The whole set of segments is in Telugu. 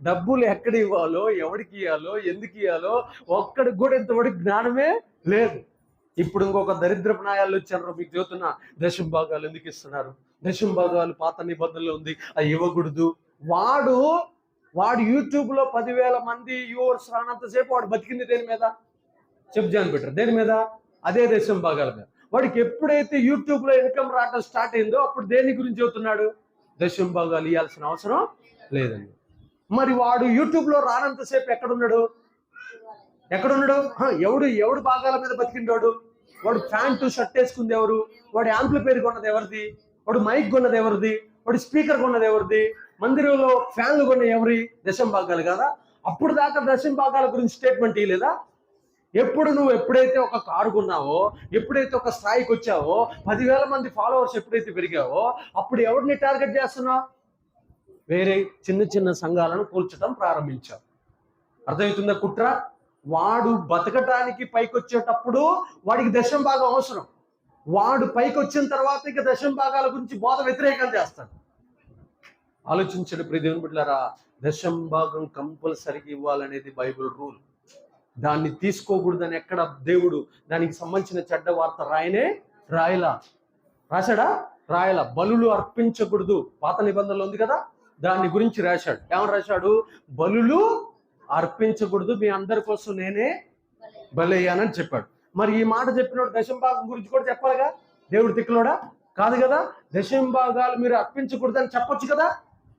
డబ్బులు ఎక్కడ ఇవ్వాలో, ఎవడికి ఇవ్వాలో, ఎందుకు ఇవ్వాలో ఒక్కడికి కూడా ఇంతవరకు జ్ఞానమే లేదు. ఇప్పుడు ఇంకొక దరిద్రపు నాయాలు వచ్చారు, మీకు చెబుతున్నా. దశమ భాగాలు ఎందుకు ఇస్తున్నారు? దశమ భాగాలు పాత నిబంధనలో ఉంది, అవి ఇవ్వకూడదు. వాడు వాడు యూట్యూబ్లో 10,000 మంది వ్యూవర్స్ రానంతసేపు వాడు బతికింది దేని మీద? చెప్పు జాన్ పీటర్, దేని మీద? అదే దశమ భాగాల మీద. వాడికి ఎప్పుడైతే యూట్యూబ్లో ఇన్కమ్ రావడం స్టార్ట్ అయిందో అప్పుడు దేని గురించి చెబుతున్నాడు? దశమ భాగాలు ఇవ్వాల్సిన అవసరం లేదండి. మరి వాడు యూట్యూబ్లో రానంతసేపు ఎక్కడున్నాడు? ఎవడు భాగాల మీద బతికిండోడు? వాడు ప్యాంటు షర్ట్ వేసుకుంది ఎవరు? వాడు యాంప్లిఫైర్ కొన్నది ఎవరిది? వాడు మైక్ కొన్నది ఎవరిది? వాడు స్పీకర్ కొన్నది ఎవరిది? మందిరంలో ఫ్యాన్లు కొన్న ఎవరి? దశమ భాగాలు కదా. అప్పుడు దాకా దశమ భాగాల గురించి స్టేట్మెంట్ ఇవ్వలేదా? ఎప్పుడైతే ఒక కారు కొన్నావో, ఎప్పుడైతే ఒక స్థాయికి వచ్చావో, 10,000 మంది ఫాలోవర్స్ ఎప్పుడైతే పెరిగావో అప్పుడు ఎవరిని టార్గెట్ చేస్తున్నావు? వేరే చిన్న చిన్న సంఘాలను కూల్చడం ప్రారంభించావు. అర్థమవుతుందా కుట్ర? వాడు బతకటానికి పైకి వచ్చేటప్పుడు వాడికి దశమ భాగం అవసరం. వాడు పైకి వచ్చిన తర్వాత ఇక దశమ భాగాల గురించి బోధ వ్యతిరేకం చేస్తాడు. ఆలోచించండి ప్రియ దేవుని బిడ్డలారా, దశమ భాగం కంపల్సరీగా ఇవ్వాలనేది బైబిల్ రూల్. దాన్ని తీసుకోకూడదని ఎక్కడ దేవుడు దానికి సంబంధించిన చెడ్డ వార్త రాశాడా? రాయలా. బలులు అర్పించకూడదు, పాత నిబంధనలు ఉంది కదా, దాని గురించి రాశాడు. ఏమని రాశాడు? బలులు అర్పించకూడదు, మీ అందరి కోసం నేనే బలయ్యానని చెప్పాడు. మరి ఈ మాట చెప్పినోడు దశమ భాగం గురించి కూడా చెప్పాలిగా. దేవుడు తిక్కలోడా? కాదు కదా. దశమ భాగాలు మీరు అర్పించకూడదు అని చెప్పొచ్చు కదా.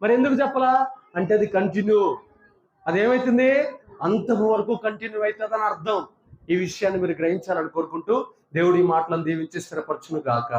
మరి ఎందుకు చెప్పలా అంటే అది కంటిన్యూ. అదేమవుతుంది? అంతకు వరకు కంటిన్యూ అవుతుందని అర్థం. ఈ విషయాన్ని మీరు గ్రహించాలని కోరుకుంటూ దేవుడి మాటలను దీవించి స్థిరపరచును గాక.